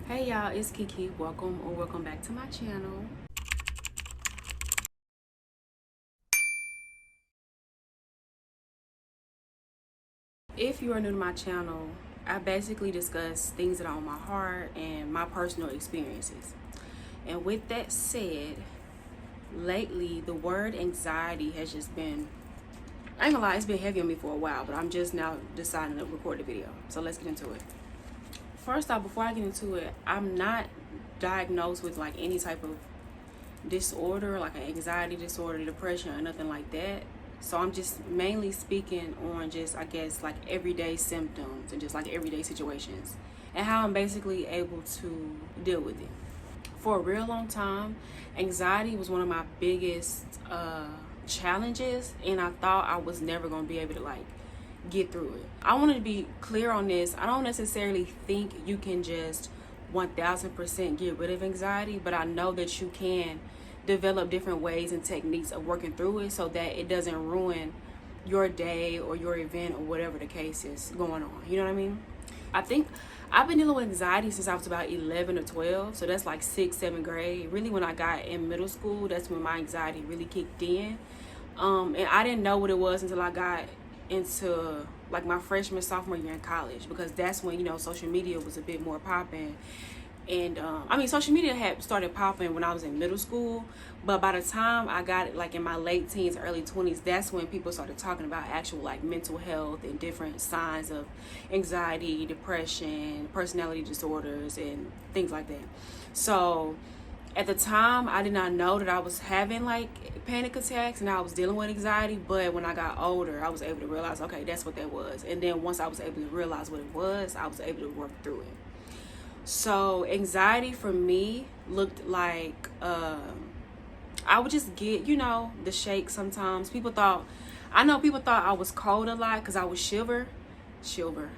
Hey y'all, it's Kiki. Welcome back to my channel. If you are new to my channel, I basically discuss things that are on my heart and my personal experiences. And with that said, lately the word anxiety has just been, I ain't gonna lie, it's been heavy on me for a while, but I'm just now deciding to record the video. So let's get into it. First off, before I get into it, I'm not diagnosed with like any type of disorder, like an anxiety disorder, depression, or nothing like that. So I'm just mainly speaking on just, I guess, like everyday symptoms and just like everyday situations and how I'm basically able to deal with it. For a real long time, anxiety was one of my biggest challenges, and I thought I was never going to be able to like get through it. I want to be clear on this. I don't necessarily think you can just 1000% get rid of anxiety, but I know that you can develop different ways and techniques of working through it so that it doesn't ruin your day or your event or whatever the case is going on. You know what I mean? I think I've been dealing with anxiety since I was about 11 or 12. So that's like 6th, 7th grade. Really, when I got in middle school, that's when my anxiety really kicked in. And I didn't know what it was until I got into like my freshman, sophomore year in college, because that's when, social media was a bit more popping. And social media had started popping when I was in middle school, but by the time I got it like in my late teens, early 20s, that's when people started talking about actual like mental health and different signs of anxiety, depression, personality disorders, and things like that. So at the time, I did not know that I was having like panic attacks and I was dealing with anxiety, but when I got older, I was able to realize, okay, that's what that was. And then once I was able to realize what it was, I was able to work through it. So anxiety for me looked like I would just get, the shakes sometimes. People thought I was cold a lot because I would shiver.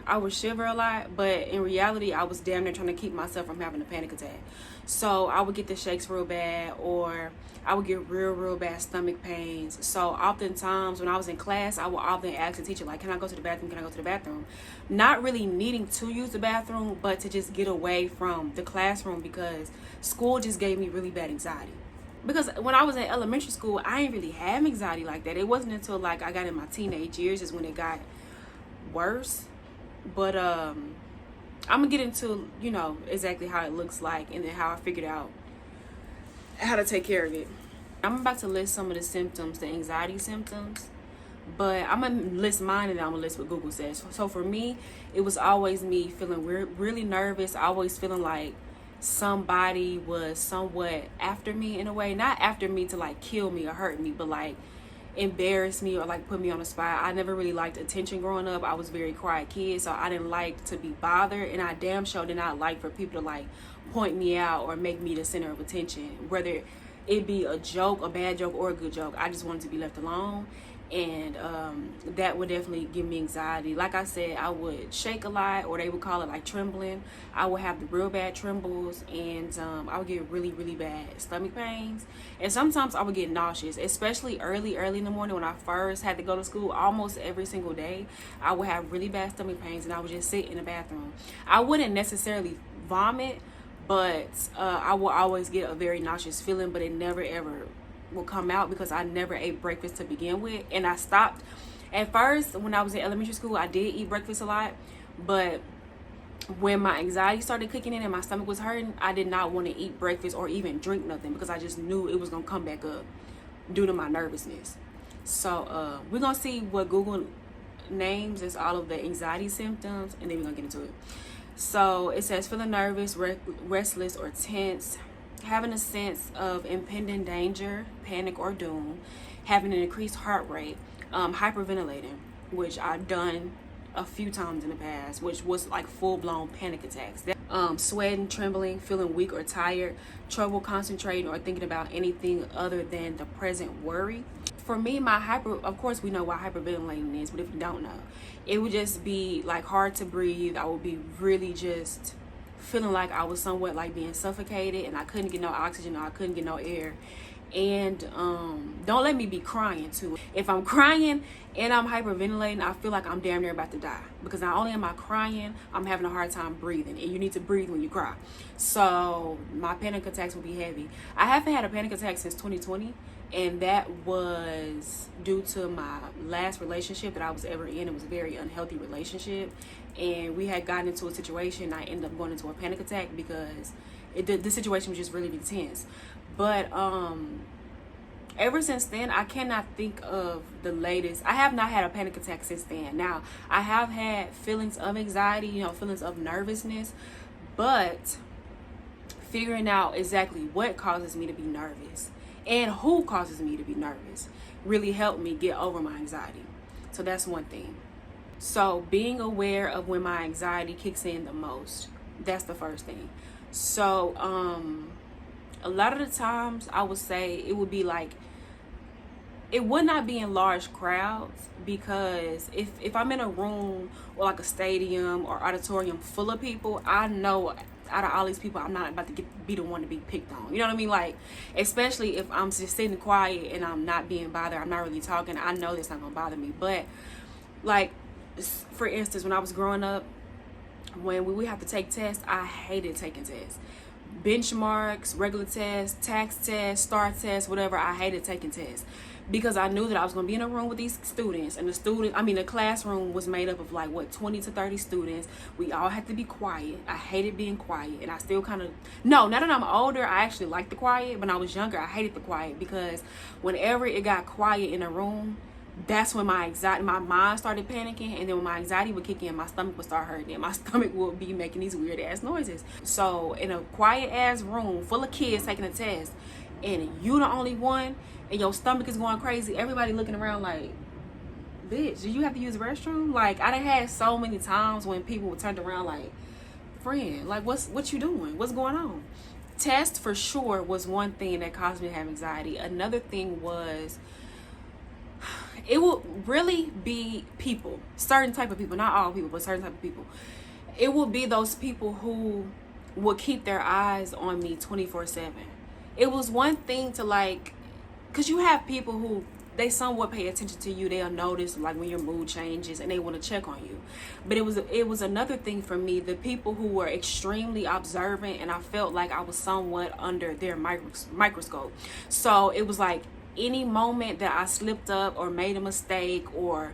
I would shiver a lot, but in reality, I was damn near trying to keep myself from having a panic attack. So I would get the shakes real bad, or I would get real bad stomach pains. So oftentimes when I was in class, I would often ask the teacher, like, can I go to the bathroom? Can I go to the bathroom? Not really needing to use the bathroom, but to just get away from the classroom because school just gave me really bad anxiety. Because when I was in elementary school, I didn't really have anxiety like that. It wasn't until like I got in my teenage years is when it got worse. But I'm gonna get into exactly how it looks like and then how I figured out how to take care of it. I'm about to list some of the symptoms, the anxiety symptoms, but I'm gonna list mine and then I'm gonna list what Google says. So for me, it was always me feeling really nervous, always feeling like somebody was somewhat after me in a way, not after me to like kill me or hurt me, but like embarrass me or like put me on the spot. I never really liked attention growing up. I was a very quiet kid, so I didn't like to be bothered, and I damn sure did not like for people to like point me out or make me the center of attention, whether it be a joke, a bad joke, or a good joke. I just wanted to be left alone, and that would definitely give me anxiety. Like I said, I would shake a lot, or they would call it like trembling. I would have the real bad trembles, and I would get really bad stomach pains, and sometimes I would get nauseous, especially early in the morning when I first had to go to school. Almost every single day I would have really bad stomach pains, and I would just sit in the bathroom. I wouldn't necessarily vomit, but I will always get a very nauseous feeling, but it never ever will come out because I never ate breakfast to begin with. And I stopped at first. When I was in elementary school, I did eat breakfast a lot, but when my anxiety started kicking in and my stomach was hurting, I did not want to eat breakfast or even drink nothing because I just knew it was gonna come back up due to my nervousness. So we're gonna see what Google names as all of the anxiety symptoms, and then we're gonna get into it. So it says feeling nervous, restless, or tense, having a sense of impending danger, panic, or doom, having an increased heart rate, hyperventilating, which I've done a few times in the past, which was like full-blown panic attacks. Sweating, trembling, feeling weak or tired, trouble concentrating or thinking about anything other than the present worry. For me, of course we know what hyperventilating is, but if you don't know, it would just be like hard to breathe. I would be really just feeling like I was somewhat like being suffocated, and I couldn't get no oxygen or I couldn't get no air. And don't let me be crying too. If I'm crying and I'm hyperventilating, I feel like I'm damn near about to die, because not only am I crying, I'm having a hard time breathing, and you need to breathe when you cry. So my panic attacks will be heavy. I haven't had a panic attack since 2020, and that was due to my last relationship that I was ever in. It was a very unhealthy relationship, and we had gotten into a situation. I ended up going into a panic attack because the situation was just really intense. But ever since then, I cannot think of the latest. I have not had a panic attack since then. Now, I have had feelings of anxiety, feelings of nervousness, but figuring out exactly what causes me to be nervous and who causes me to be nervous really helped me get over my anxiety. So that's one thing. So being aware of when my anxiety kicks in the most, that's the first thing. So a lot of the times I would say it would be like, it would not be in large crowds, because if I'm in a room or like a stadium or auditorium full of people, I know out of all these people, I'm not about to be the one to be picked on. You know what I mean? Like, especially if I'm just sitting quiet and I'm not being bothered, I'm not really talking, I know that's not gonna bother me. But like, for instance, when I was growing up, when we have to take tests, I hated taking tests. Benchmarks, regular tests, tax tests, STAR tests, whatever. I hated taking tests because I knew that I was going to be in a room with these students, and the classroom was made up of 20 to 30 students. We all had to be quiet. I hated being quiet, and I still now that I'm older, I actually like the quiet. When I was younger, I hated the quiet, because whenever it got quiet in a room, that's when my mind started panicking, and then when my anxiety would kick in, my stomach would start hurting, and my stomach would be making these weird ass noises. So in a quiet ass room full of kids taking a test, and you the only one, and your stomach is going crazy, everybody looking around like, bitch, do you have to use the restroom? Like, I done had so many times when people would turn around like, friend, like, what you doing? What's going on? Test for sure was one thing that caused me to have anxiety. Another thing was, it will really be people, certain type of people, not all people, but certain type of people. It will be those people who will keep their eyes on me 24/7. It was one thing to because you have people who, they somewhat pay attention to you. They'll notice when your mood changes and they want to check on you. But it was another thing for me, the people who were extremely observant, and I felt like I was somewhat under their microscope. So it was like, any moment that I slipped up or made a mistake, or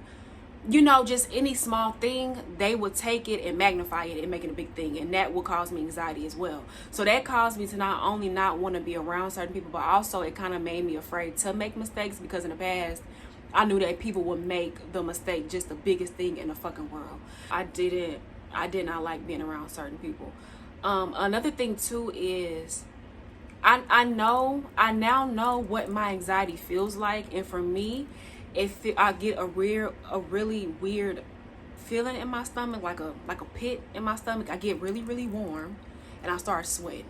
just any small thing, they would take it and magnify it and make it a big thing, and that would cause me anxiety as well. So that caused me to not only not want to be around certain people, but also it kind of made me afraid to make mistakes, because in the past I knew that people would make the mistake just the biggest thing in the fucking world. I did not like being around certain people. Another thing too is, I now know what my anxiety feels like, and for me, if I get a really weird feeling in my stomach, like a pit in my stomach, I get really, really warm, and I start sweating.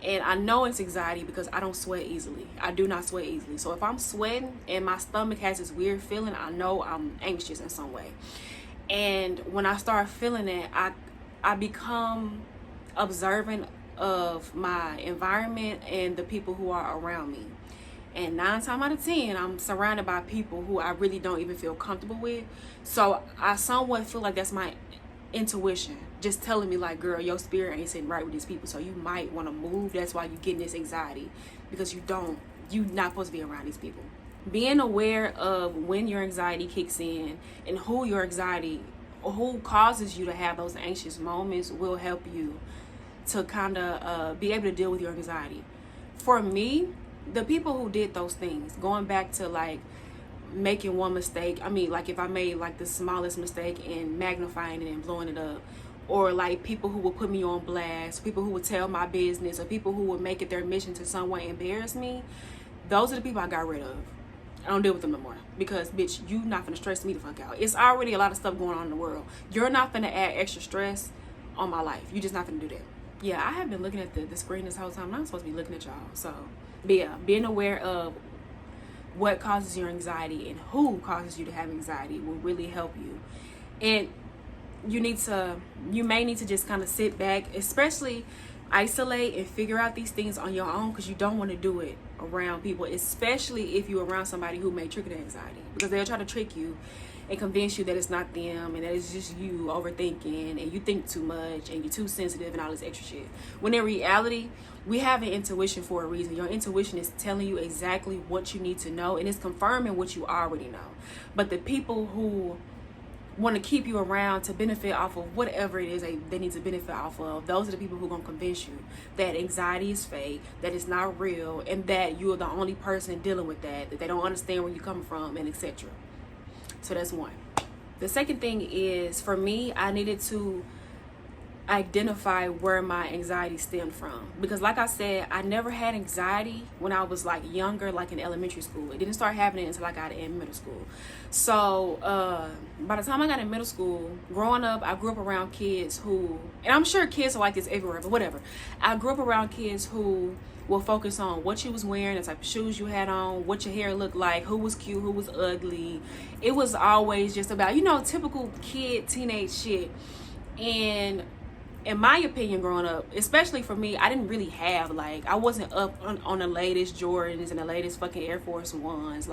And I know it's anxiety because I don't sweat easily. I do not sweat easily. So if I'm sweating and my stomach has this weird feeling, I know I'm anxious in some way. And when I start feeling it, I become observant of my environment and the people who are around me. And 9 times out of 10, I'm surrounded by people who I really don't even feel comfortable with. So I somewhat feel like that's my intuition just telling me, girl, your spirit ain't sitting right with these people, so you might want to move. That's why you're getting this anxiety, because you're not supposed to be around these people. Being aware of when your anxiety kicks in and who causes you to have those anxious moments will help you to kind of be able to deal with your anxiety. For me, the people who did those things, going back to making one mistake, if I made the smallest mistake and magnifying it and blowing it up, or people who would put me on blast, people who would tell my business, or people who would make it their mission to somewhat embarrass me, those are the people I got rid of. I don't deal with them no more, because bitch, you not gonna stress me the fuck out. It's already a lot of stuff going on in the world. You're not gonna add extra stress on my life. You're just not gonna do that. Yeah, I have been looking at the screen this whole time. I'm not supposed to be looking at y'all. So, but yeah, being aware of what causes your anxiety and who causes you to have anxiety will really help you. And you may need to just kind of sit back, especially isolate and figure out these things on your own, because you don't want to do it around people, especially if you're around somebody who may trigger the anxiety, because they'll try to trick you and convince you that it's not them and that it's just you overthinking and you think too much and you're too sensitive and all this extra shit. When in reality, we have an intuition for a reason. Your intuition is telling you exactly what you need to know, and it's confirming what you already know. But the people who want to keep you around to benefit off of whatever it is they need to benefit off of, those are the people who are going to convince you that anxiety is fake, that it's not real, and that you're the only person dealing with that they don't understand where you're coming from, and etc. So that's one. The second thing is, for me, I needed to identify where my anxiety stemmed from, because like I said, I never had anxiety when I was like younger, like in elementary school. It didn't start happening until I got in middle school. So by the time I got in middle school, growing up, I grew up around kids who, and I'm sure kids are like this everywhere, but whatever, I grew up around kids who will focus on what you was wearing, the type of shoes you had on, what your hair looked like, who was cute, who was ugly. It was always just about, typical kid teenage shit. And in my opinion, growing up, especially for me, I didn't really have, I wasn't up on the latest Jordans and the latest fucking Air Force Ones,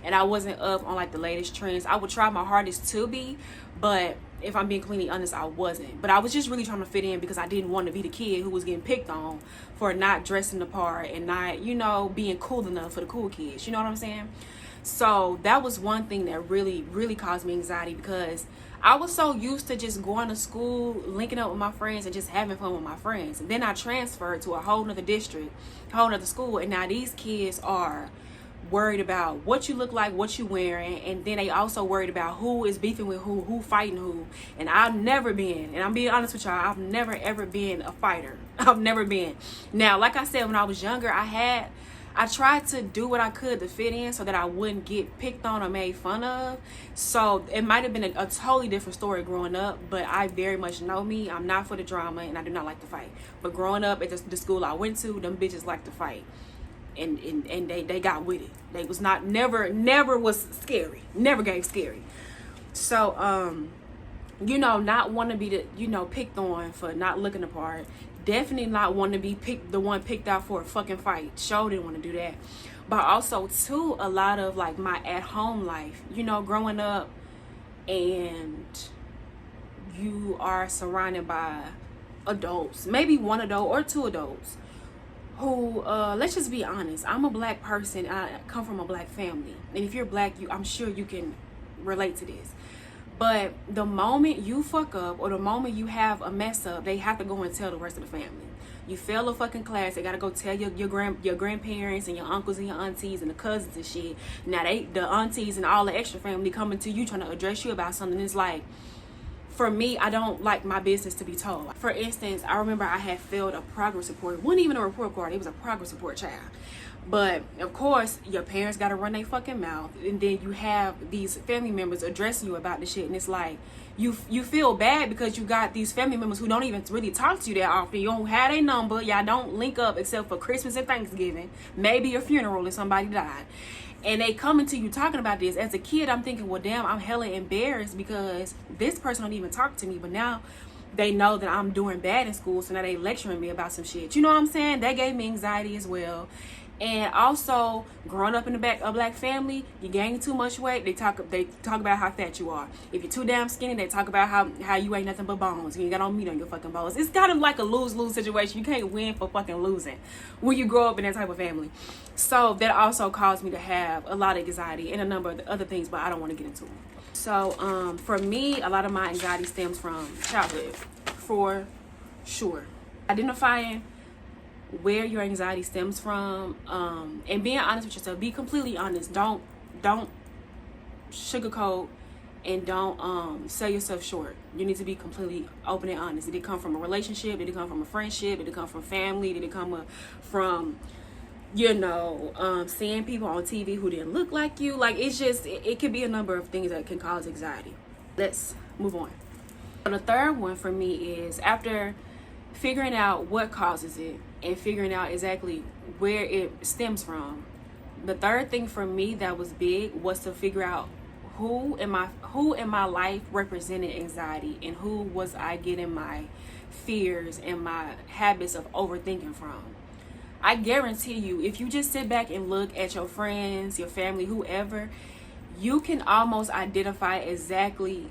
and I wasn't up on the latest trends. I would try my hardest to be, but if I'm being completely honest, I wasn't. But I was just really trying to fit in, because I didn't want to be the kid who was getting picked on for not dressing the part and not, being cool enough for the cool kids. You know what I'm saying? So that was one thing that really, really caused me anxiety, because I was so used to just going to school, linking up with my friends, and just having fun with my friends. And then I transferred to a whole nother district, a whole nother school, and now these kids are worried about what you look like, what you wearing, and then they also worried about who is beefing with who fighting who. And I've never been, and I'm being honest with y'all, I've never ever been a fighter. I've never been. Now, like I said, when I was younger, I tried to do what I could to fit in so that I wouldn't get picked on or made fun of. So it might have been a totally different story growing up, but I very much know me. I'm not for the drama, and I do not like to fight. But growing up at the school I went to, them bitches like to fight. And they got with it. They was never was scary. Never gave scary. So, not want to be picked on for not looking the part. Definitely not want to be the one picked out for a fucking fight. Sure didn't want to do that. But also too, a lot of my at home life, growing up, and you are surrounded by adults, maybe one adult or two adults who, let's just be honest, I'm a black person. I come from a black family, and if you're black, I'm sure you can relate to this. But the moment you fuck up, or the moment you have a mess up, they have to go and tell the rest of the family. You fail a fucking class, they gotta go tell your grandparents and your uncles and your aunties and the cousins and shit. Now the aunties and all the extra family coming to you trying to address you about something. It's for me, I don't like my business to be told. For instance, I remember I had failed a progress report. It wasn't even a report card, it was a progress report, child. But of course, your parents gotta run their fucking mouth, and then you have these family members addressing you about the shit, and it's you feel bad because you got these family members who don't even really talk to you that often. You don't have a number, y'all don't link up except for Christmas and Thanksgiving, maybe a funeral if somebody died. And they coming to you talking about this. As a kid, I'm thinking, well, damn, I'm hella embarrassed because this person don't even talk to me, but now they know that I'm doing bad in school, so now they lecturing me about some shit. You know what I'm saying? That gave me anxiety as well. And also, growing up in a black family, you gain too much weight, they talk about how fat you are. If you're too damn skinny, they talk about how you ain't nothing but bones. You ain't got no meat on your fucking bones. It's kind of like a lose-lose situation. You can't win for fucking losing when you grow up in that type of family. So that also caused me to have a lot of anxiety and a number of other things, but I don't want to get into them. So for me, a lot of my anxiety stems from childhood, for sure. Identifying where your anxiety stems from, and being honest with yourself. Be completely honest. Don't sugarcoat, and don't sell yourself short. You need to be completely open and honest. Did it come from a relationship? Did it come from a friendship? Did it come from family? Did it come from seeing people on TV who didn't look like you? It could be a number of things that can cause anxiety. Let's move on. So the third one for me is, after figuring out what causes it and figuring out exactly where it stems from, the third thing for me that was big was to figure out who in my life represented anxiety, and who was I getting my fears and my habits of overthinking from. I guarantee you, if you just sit back and look at your friends, your family, whoever, you can almost identify exactly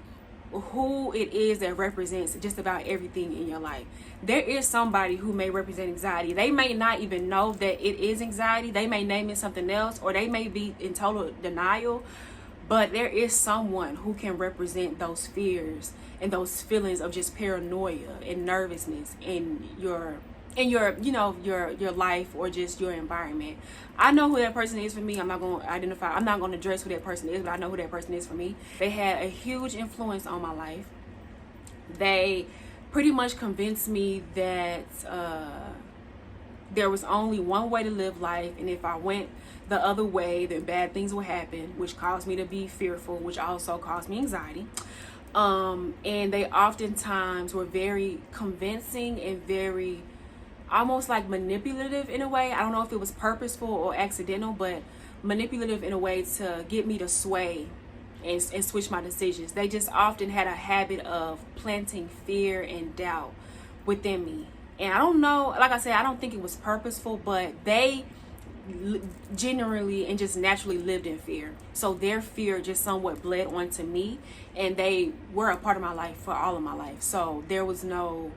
who it is that represents just about everything in your life. There is somebody who may represent anxiety. They may not even know that it is anxiety. They may name it something else, or they may be in total denial. But there is someone who can represent those fears and those feelings of just paranoia and nervousness in your your life or just your environment. I know who that person is for me. I'm not going to identify, I'm not going to address who that person is, but I know who that person is for me. They had a huge influence on my life. They pretty much convinced me that there was only one way to live life, and if I went the other way, then bad things would happen, which caused me to be fearful, which also caused me anxiety. And they oftentimes were very convincing and very almost like manipulative in a way. I don't know if it was purposeful or accidental, but manipulative in a way to get me to sway and switch my decisions. They just often had a habit of planting fear and doubt within me. And I don't know, like I said, I don't think it was purposeful, but they generally and just naturally lived in fear. So their fear just somewhat bled onto me, and they were a part of my life for all of my life. So there was no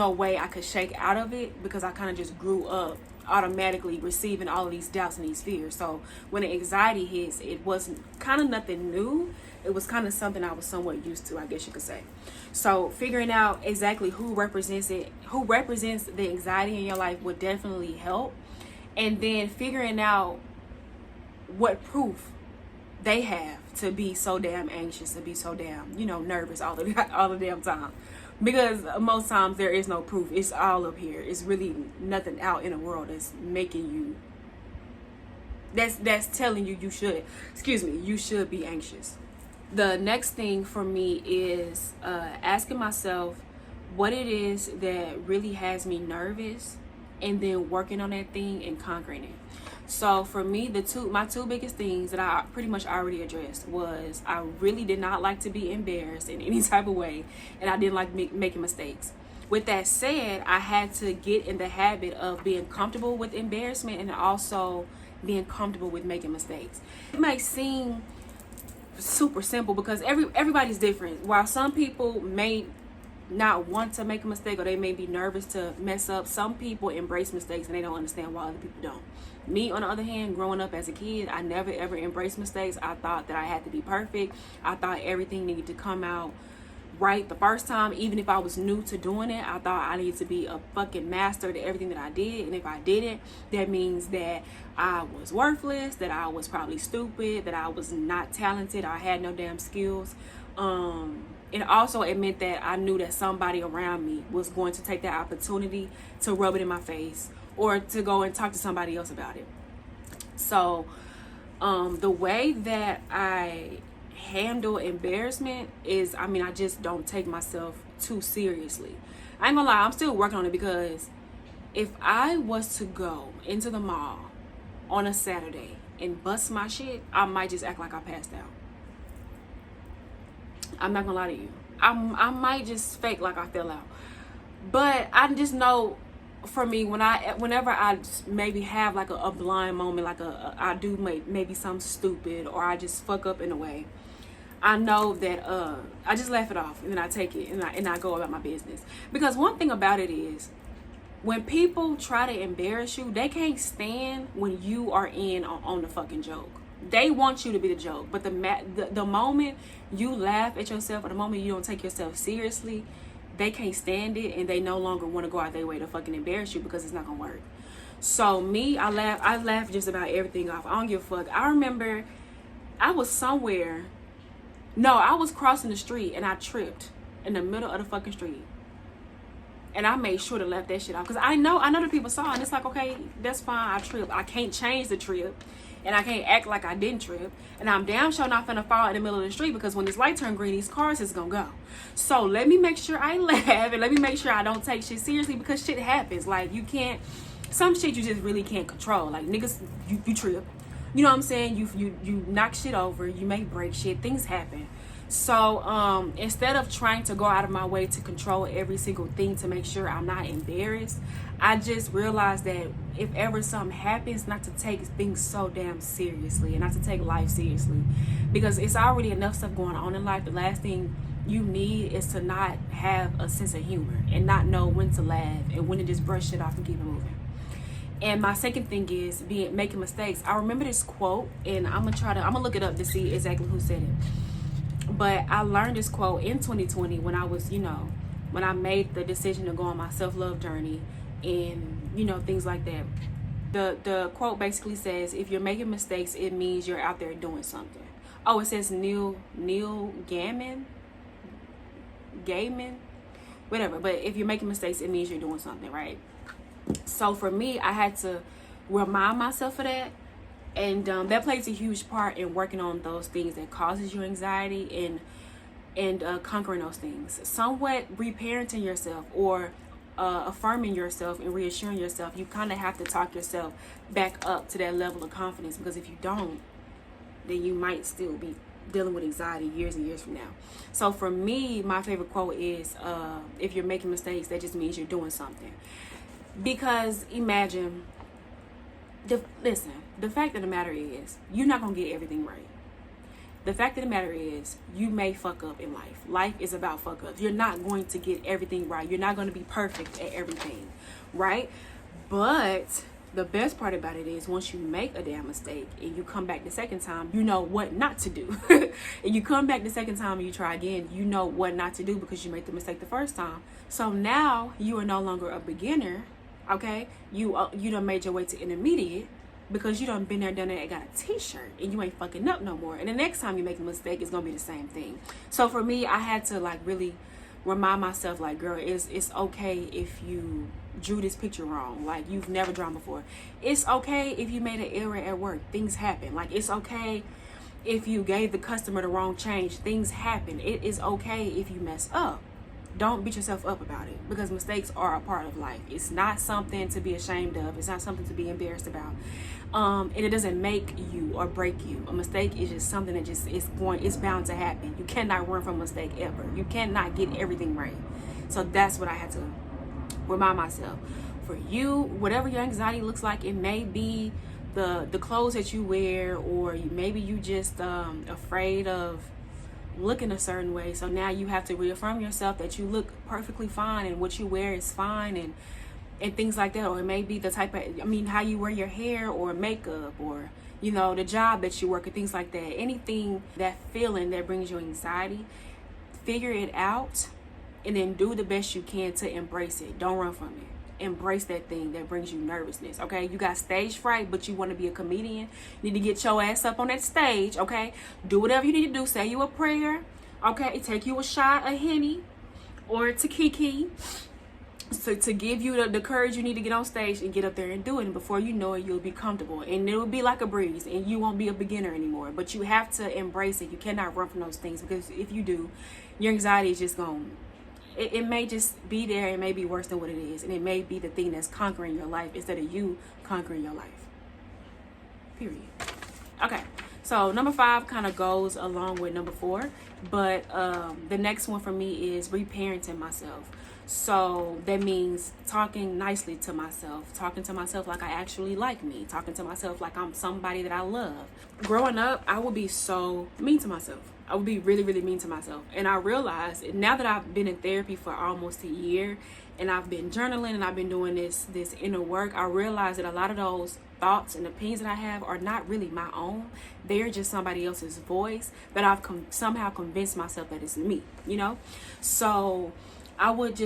way I could shake out of it, because I kind of just grew up automatically receiving all of these doubts and these fears. So when the anxiety hits, it wasn't kind of nothing new. It was kind of something I was somewhat used to, I guess you could say. So figuring out exactly who represents the anxiety in your life would definitely help. And then figuring out what proof they have to be so damn anxious, to be so damn, nervous all the damn time. Because most times there is no proof. It's all up here. It's really nothing out in the world that's making you, that's telling you you should be anxious. The next thing for me is asking myself what it is that really has me nervous, and then working on that thing and conquering it. So for me, my two biggest things that I pretty much already addressed was I really did not like to be embarrassed in any type of way, and I didn't like making mistakes. With that said, I had to get in the habit of being comfortable with embarrassment and also being comfortable with making mistakes. It may seem super simple because everybody's different. While some people may not want to make a mistake, or they may be nervous to mess up, some people embrace mistakes and they don't understand why other people don't. Me, on the other hand, growing up as a kid, I never ever embraced mistakes. I thought that I had to be perfect. I thought everything needed to come out right the first time. Even if I was new to doing it, I thought I needed to be a fucking master to everything that I did. And if I didn't, that means that I was worthless, that I was probably stupid, that I was not talented, I had no damn skills. And also it meant that I knew that somebody around me was going to take that opportunity to rub it in my face or to go and talk to somebody else about it. So the way that I handle embarrassment is, I just don't take myself too seriously. I ain't gonna lie, I'm still working on it, because if I was to go into the mall on a Saturday and bust my shit, I might just act like I passed out. I'm not gonna lie to you. I might just fake like I fell out. But I just know, for me, whenever I maybe have like a blind moment, like I do maybe something stupid, or I just fuck up in a way, I know that I just laugh it off, and then I take it and I go about my business. Because one thing about it is, when people try to embarrass you, they can't stand when you are in on the fucking joke. They want you to be the joke, but the moment you laugh at yourself, or the moment you don't take yourself seriously, they can't stand it, and they no longer want to go out their way to fucking embarrass you, because it's not gonna work. So me, I laugh just about everything off. I don't give a fuck. I remember I was somewhere. No, I was crossing the street and I tripped in the middle of the fucking street. And I made sure to laugh that shit off, because I know the people saw it, and it's like, okay, that's fine, I tripped. I can't change the trip, and I can't act like I didn't trip, and I'm damn sure not finna fall in the middle of the street, because when this light turn green, these cars is gonna go. So let me make sure I laugh, and let me make sure I don't take shit seriously, because shit happens. Like, you can't, some shit you just really can't control. Like, niggas, you trip, you know what I'm saying, you knock shit over, you may break shit, things happen. So instead of trying to go out of my way to control every single thing to make sure I'm not embarrassed, I just realized that if ever something happens, not to take things so damn seriously and not to take life seriously, because it's already enough stuff going on in life. The last thing you need is to not have a sense of humor and not know when to laugh and when to just brush it off and keep it moving. And my second thing is making mistakes. I remember this quote, and I'm gonna look it up to see exactly who said it. But I learned this quote in 2020 when I was, when I made the decision to go on my self-love journey and, things like that. The quote basically says, if you're making mistakes, it means you're out there doing something. Oh, it says Neil Gaiman, whatever. But if you're making mistakes, it means you're doing something, right? So for me, I had to remind myself of that. And that plays a huge part in working on those things that causes you anxiety and conquering those things. Somewhat reparenting yourself or affirming yourself and reassuring yourself. You kind of have to talk yourself back up to that level of confidence, because if you don't, then you might still be dealing with anxiety years and years from now. So for me, my favorite quote is, if you're making mistakes, that just means you're doing something. Because imagine, the fact of the matter is, you're not going to get everything right. The fact of the matter is, you may fuck up in life. Life is about fuck ups. You're not going to get everything right. You're not going to be perfect at everything, right? But the best part about it is, once you make a damn mistake and you come back the second time, you know what not to do. And you come back the second time and you try again, you know what not to do because you made the mistake the first time. So now you are no longer a beginner, okay? You done made your way to intermediate, because you done been there, done that, and got a t-shirt, and you ain't fucking up no more. And the next time you make a mistake, it's gonna be the same thing. So for me, I had to really remind myself, girl, it's okay if you drew this picture wrong, you've never drawn before. It's okay if you made an error at work. Things happen. It's okay if you gave the customer the wrong change. Things happen. It is okay if you mess up. Don't beat yourself up about it, because mistakes are a part of life. It's not something to be ashamed of. It's not something to be embarrassed about. And it doesn't make you or break you. A mistake is just something that it's bound to happen. You cannot run from a mistake ever. You cannot get everything right. So that's what I had to remind myself. For you, whatever your anxiety looks like, it may be the clothes that you wear, or maybe you just afraid of looking a certain way. So now you have to reaffirm yourself that you look perfectly fine and what you wear is fine and things like that. Or it may be the type of, how you wear your hair or makeup, or the job that you work, and things like that. Anything, that feeling that brings you anxiety, figure it out and then do the best you can to embrace it. Don't run from it. Embrace that thing that brings you nervousness, okay? You got stage fright, but you want to be a comedian. You need to get your ass up on that stage, okay? Do whatever you need to do. Say you a prayer, okay? Take you a shot of Henny or Takiki, so to give you the courage you need to get on stage and get up there and do it. And before you know it, you'll be comfortable, and it will be like a breeze, and you won't be a beginner anymore. But you have to embrace it. You cannot run from those things, because if you do, your anxiety is just going. It may just be there. It may be worse than what it is, and it may be the thing that's conquering your life instead of you conquering your life. Period. Okay, so number 5 kind of goes along with number 4, but the next one for me is reparenting myself. So that means talking nicely to myself, talking to myself like I actually like me, talking to myself like I'm somebody that I love. Growing up, I would be so mean to myself. I would be really, really mean to myself. And I realized, now that I've been in therapy for almost a year, and I've been journaling, and I've been doing this inner work, I realized that a lot of those thoughts and opinions that I have are not really my own. They're just somebody else's voice that I've somehow convinced myself that it's me, So I would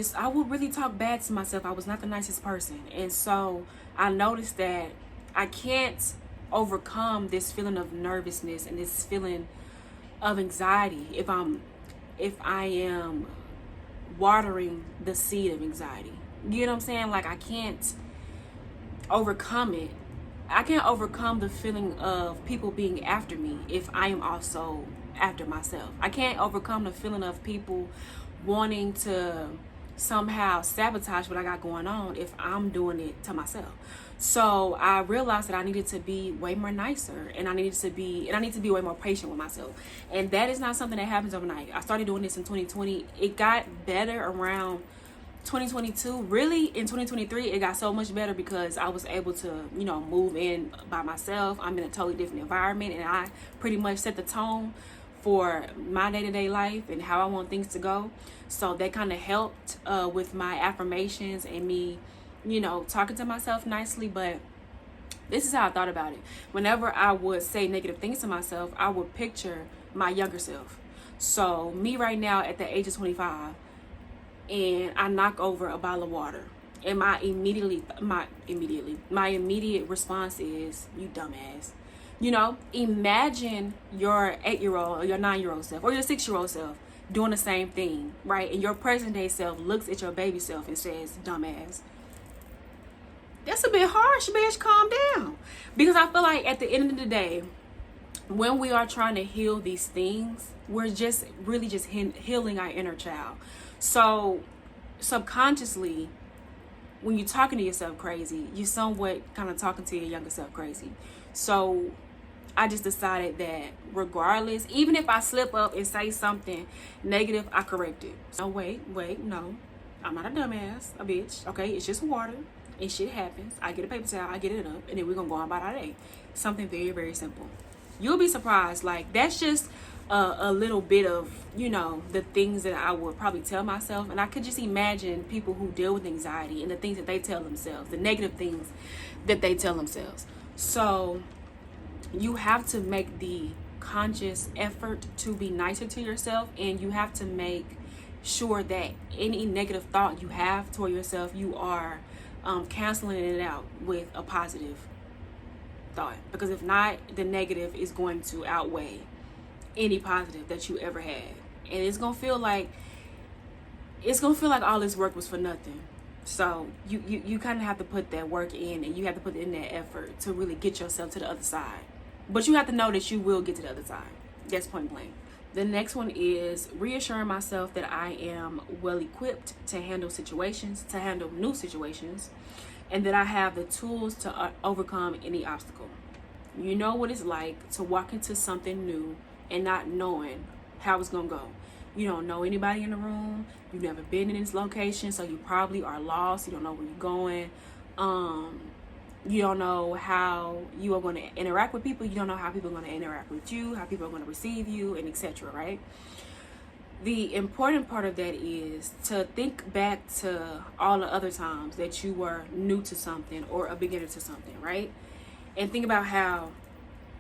really talk bad to myself. I was not the nicest person. And so I noticed that I can't overcome this feeling of nervousness and this feeling of anxiety if I am watering the seed of anxiety. You know what I'm saying? I can't overcome it. I can't overcome the feeling of people being after me if I am also after myself. I can't overcome the feeling of people wanting to somehow sabotage what I got going on if I'm doing it to myself. So I realized that I needed to be way more nicer, and I need to be way more patient with myself. And that is not something that happens overnight. I started doing this in 2020. It got better around 2022. Really, in 2023, it got so much better because I was able to, move in by myself. I'm in a totally different environment, and I pretty much set the tone for my day-to-day life and how I want things to go. So that kind of helped with my affirmations and me, talking to myself nicely. But this is how I thought about it. Whenever I would say negative things to myself, I would picture my younger self. So me right now at the age of 25, and I knock over a bottle of water, and my immediate response is, "You dumbass." Imagine your 8-year-old or your 9-year-old self or your 6-year-old self doing the same thing, right? And your present day self looks at your baby self and says, "Dumbass." That's a bit harsh, bitch. Calm down. Because I feel like at the end of the day, when we are trying to heal these things, we're just really just healing our inner child. So subconsciously, when you're talking to yourself crazy, you're somewhat kind of talking to your younger self crazy. So I just decided that regardless, even if I slip up and say something negative, I correct it. So wait, no. I'm not a dumbass, a bitch, okay? It's just water, and shit happens. I get a paper towel, I get it up, and then we're gonna go on about our day. Something very, very simple. You'll be surprised. Like, that's just a little bit of, the things that I would probably tell myself. And I could just imagine people who deal with anxiety and the things that they tell themselves, the negative things that they tell themselves. So you have to make the conscious effort to be nicer to yourself, and you have to make sure that any negative thought you have toward yourself, you are canceling it out with a positive thought. Because if not, the negative is going to outweigh any positive that you ever had, and it's gonna feel like all this work was for nothing. So you kind of have to put that work in, and you have to put in that effort to really get yourself to the other side. But you have to know that you will get to the other side. That's point blank. The next one is reassuring myself that I am well equipped to handle new situations, and that I have the tools to overcome any obstacle. You know what it's like to walk into something new and not knowing how it's gonna go. You don't know anybody in the room. You've never been in this location, so you probably are lost. You don't know where you're going. You don't know how you are going to interact with people. You don't know how people are going to interact with you, how people are going to receive you, and etc. Right? The important part of that is to think back to all the other times that you were new to something or a beginner to something, right? And think about how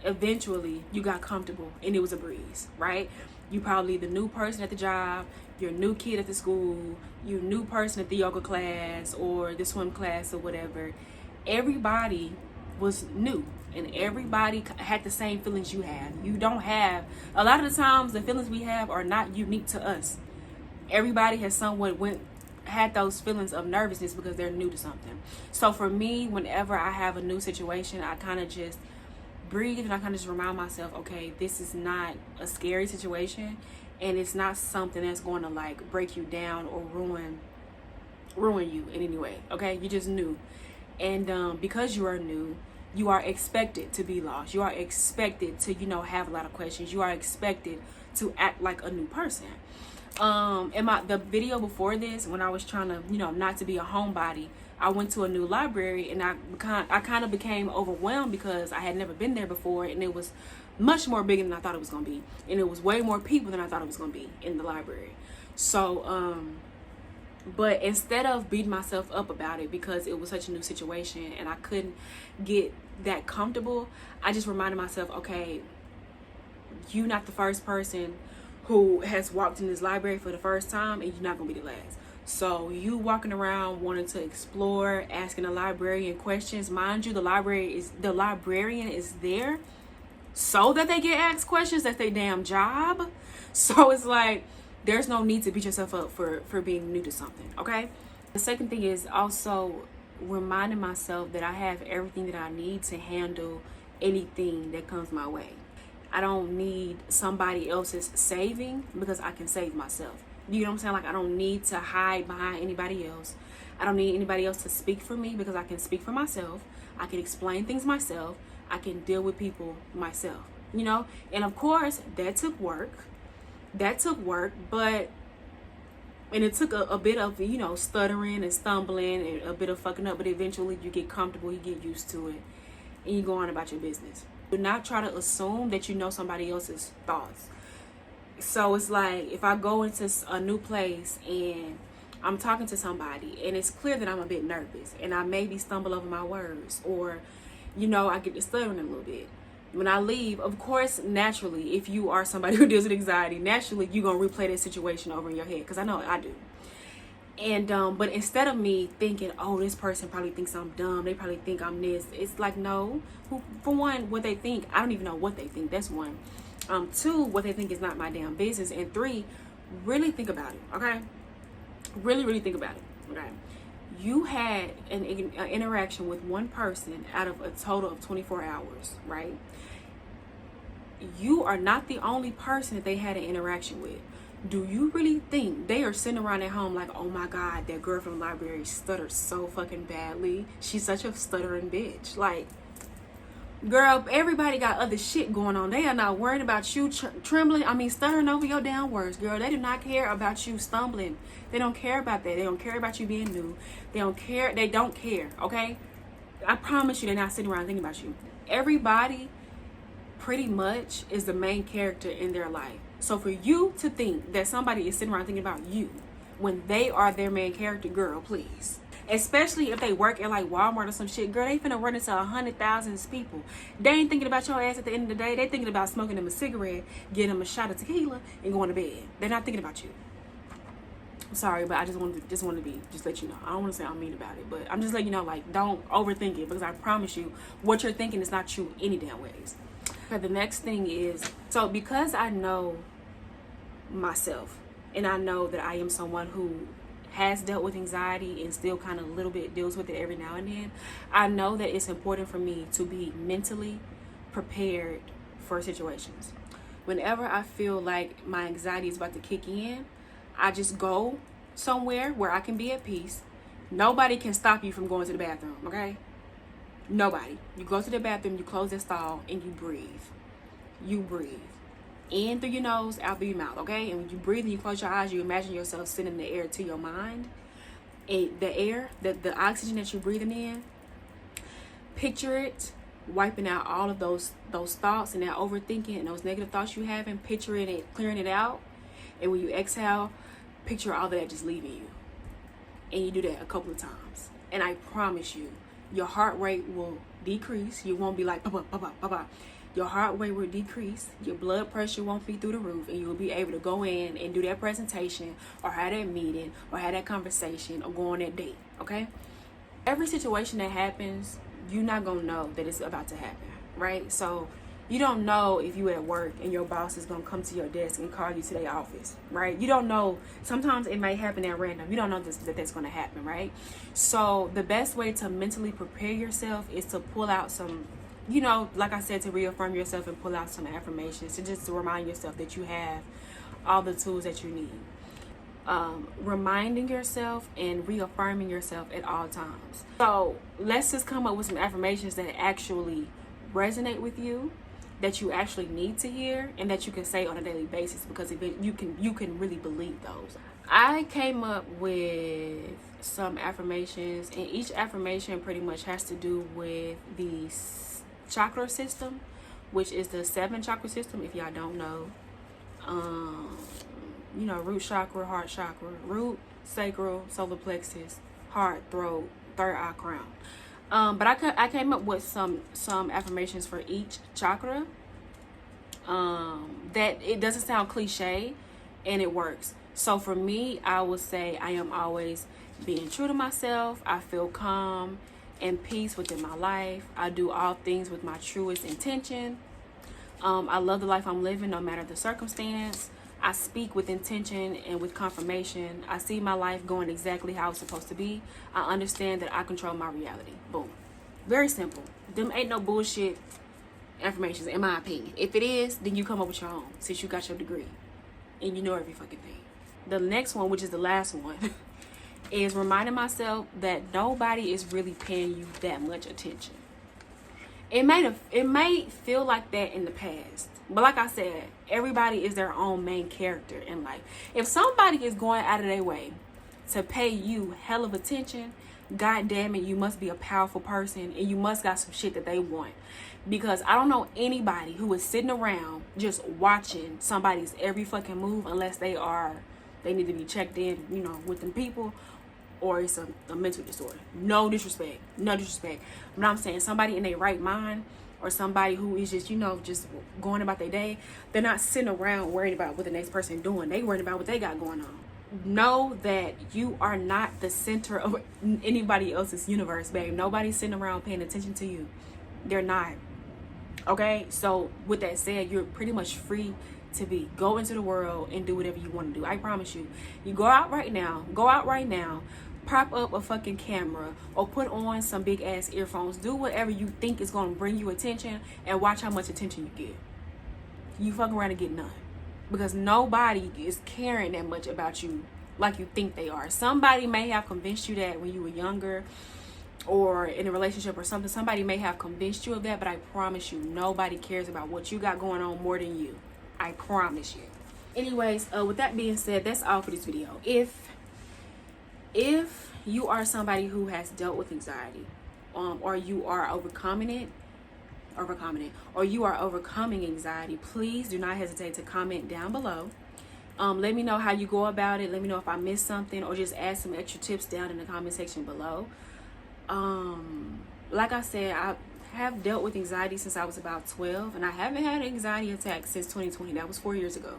eventually you got comfortable and it was a breeze, right? You probably the new person at the job, your new kid at the school, you new person at the yoga class or the swim class or whatever. Everybody was new, and everybody had the same feelings you have. You don't have, a lot of the times the feelings we have are not unique to us. Everybody has somewhat had those feelings of nervousness because they're new to something. So for me, whenever I have a new situation, I kind of just breathe, and I kind of just remind myself, okay, this is not a scary situation, and it's not something that's going to like break you down or ruin you in any way. Okay, you're just new, and because you are new, you are expected to be lost. You are expected to have a lot of questions. You are expected to act like a new person. In the video before this, when I was trying to not to be a homebody, I went to a new library, and I kind of became overwhelmed because I had never been there before, and it was much more bigger than I thought it was going to be, and it was way more people than I thought it was going to be in the library. So but instead of beating myself up about it because it was such a new situation and I couldn't get that comfortable, I just reminded myself, okay, you're not the first person who has walked in this library for the first time, and you're not going to be the last. So you walking around wanting to explore, asking the librarian questions. Mind you, the librarian is there so that they get asked questions. That's their damn job. So it's like, there's no need to beat yourself up for being new to something, okay? The second thing is also reminding myself that I have everything that I need to handle anything that comes my way. I don't need somebody else's saving because I can save myself. You know what I'm saying? Like, I don't need to hide behind anybody else. I don't need anybody else to speak for me, because I can speak for myself. I can explain things myself. I can deal with people myself, you know? And of course, that took work. But, and it took a bit of, you know, stuttering and stumbling and a bit of fucking up, but eventually you get comfortable, you get used to it, and you go on about your business. Do not try to assume that you know somebody else's thoughts. So it's like, if I go into a new place and I'm talking to somebody and it's clear that I'm a bit nervous and I maybe stumble over my words, or, you know, I get to stuttering a little bit. When I leave, of course, naturally, if you are somebody who deals with anxiety, naturally you're going to replay that situation over in your head, because I know I do. And but instead of me thinking, oh, this person probably thinks I'm dumb, they probably think I'm this, it's like, no. For one, what they think, I don't even know what they think. That's one. Two, what they think is not my damn business. And three, really think about it, okay? Really think about it, okay? You had an interaction with one person out of a total of 24 hours, right? You are not the only person that they had an interaction with. Do you really think they are sitting around at home like, oh my God, that girl from the library stuttered so fucking badly. She's such a stuttering bitch. Like, girl, everybody got other shit going on. They are not worried about you stuttering over your damn words, girl. They do not care about you stumbling. They don't care about that. They don't care about you being new. They don't care, okay? I promise you, they're not sitting around thinking about you. Everybody pretty much is the main character in their life. So for you to think that somebody is sitting around thinking about you when they are their main character, girl, please. Especially if they work at like Walmart or some shit, girl, they finna run into 100,000 people. They ain't thinking about your ass at the end of the day. They thinking about smoking them a cigarette, getting them a shot of tequila, and going to bed. They're not thinking about you. I'm sorry, but I just wanted to let you know. I don't want to say I'm mean about it, but I'm just letting you know, like, don't overthink it, because I promise you, what you're thinking is not true any damn ways. Okay, the next thing is, so because I know myself, and I know that I am someone who has dealt with anxiety and still kind of a little bit deals with it every now and then, I know that it's important for me to be mentally prepared for situations. Whenever I feel like my anxiety is about to kick in, I just go somewhere where I can be at peace. Nobody can stop you from going to the bathroom, okay? Nobody. You go to the bathroom, you close the stall, and you breathe. You breathe. In through your nose, out through your mouth, okay? And when you breathe and you close your eyes, you imagine yourself sending the air to your mind. And the air, the oxygen that you're breathing in, picture it wiping out all of those thoughts and that overthinking and those negative thoughts you have, and picturing it, clearing it out. And when you exhale, picture all of that just leaving you. And you do that a couple of times. And I promise you, your heart rate will decrease. You won't be like, ba-ba. Your heart rate will decrease, your blood pressure won't be through the roof, and you'll be able to go in and do that presentation or have that meeting or have that conversation or go on that date, okay? Every situation that happens, you're not going to know that it's about to happen, right? So you don't know if you at work and your boss is going to come to your desk and call you to their office, right? You don't know. Sometimes it may happen at random. You don't know that that's going to happen, right? So the best way to mentally prepare yourself is to pull out some, you know, like I said, to reaffirm yourself and pull out some affirmations, to remind yourself that you have all the tools that you need. Reminding yourself and reaffirming yourself at all times. So let's just come up with some affirmations that actually resonate with you, that you actually need to hear, and that you can say on a daily basis, because you can really believe those. I came up with some affirmations, and each affirmation pretty much has to do with the chakra system, which is the 7 chakra system, if y'all don't know. You know, root chakra, heart chakra, root, sacral, solar plexus, heart, throat, third eye, crown. But I came up with some affirmations for each chakra. That it doesn't sound cliche, and it works. So for me, I would say I am always being true to myself. I feel calm and peace within my life. I do all things with my truest intention. I love the life I'm living, no matter the circumstance. I speak with intention and with confirmation. I see my life going exactly how it's supposed to be. I understand that I control my reality. Boom. Very simple. Them ain't no bullshit affirmations, in my opinion. If it is, then you come up with your own, since you got your degree and you know every fucking thing. the next one, which is the last one, is reminding myself that nobody is really paying you that much attention. It may feel like that in the past, but like I said, everybody is their own main character in life. If somebody is going out of their way to pay you hell of attention, god damn it, you must be a powerful person, and you must got some shit that they want. Because I don't know anybody who is sitting around just watching somebody's every fucking move unless they need to be checked in, you know, with them people, or it's a mental disorder. No disrespect. But I'm saying somebody in their right mind, or somebody who is just, you know, just going about their day, they're not sitting around worried about what the next person doing. They worried about what they got going on. Know that you are not the center of anybody else's universe, babe. Nobody's sitting around paying attention to you. They're not. Okay? So with that said, you're pretty much free to go into the world and do whatever you want to do. I promise you. You go out right now, prop up a fucking camera, or put on some big ass earphones. Do whatever you think is going to bring you attention, and watch how much attention you get. You fuck around and get none, because nobody is caring that much about you like you think they are. Somebody may have convinced you that when you were younger, or in a relationship or something. Somebody may have convinced you of that, but I promise you, nobody cares about what you got going on more than you. I promise you. Anyways, with that being said, that's all for this video. If you are somebody who has dealt with anxiety, or you are overcoming it, or you are overcoming anxiety, please do not hesitate to comment down below. Let me know how you go about it. Let me know if I missed something, or just add some extra tips down in the comment section below. Like I said, I have dealt with anxiety since I was about 12, and I haven't had an anxiety attack since 2020. That was 4 years ago.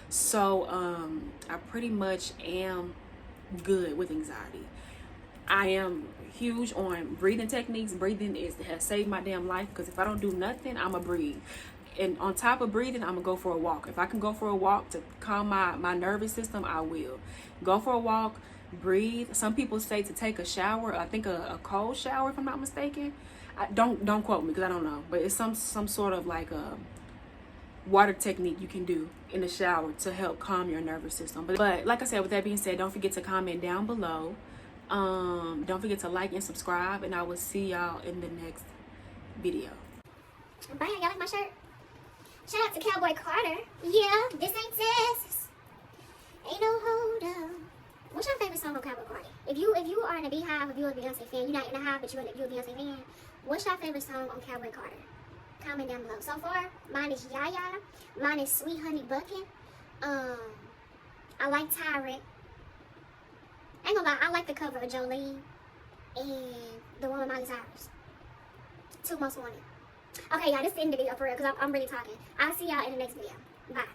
So I pretty much am good with anxiety. I am huge on breathing techniques. Breathing has saved my damn life, because if I don't do nothing, I'ma breathe. And on top of breathing, I'm gonna go for a walk. If I can go for a walk to calm my nervous system, I will. Go for a walk, breathe. Some people say to take a shower. I think a cold shower, if I'm not mistaken. Don't quote me, because I don't know, but it's some sort of like a water technique you can do in the shower to help calm your nervous system. But like I said, with that being said, don't forget to comment down below. Don't forget to like and subscribe, and I will see y'all in the next video. Bye. Y'all like my shirt? Shout out to Cowboy Carter. Yeah, this ain't Texas. Ain't no hold up. What's your favorite song on Cowboy Carter? If you are in a Beehive, if you're a Beyonce fan, you're not in a hive, but you're a Beyonce fan, what's your favorite song on Cowboy Carter? Comment down below. So far, mine is Yaya. Mine is Sweet Honey Bucket. I like Tyrant. Ain't gonna lie, I like the cover of Jolene and the one with Miley Cyrus. 2 Most Wanted. Okay, y'all, this is the end of the video for real, because I'm really talking. I'll see y'all in the next video. Bye.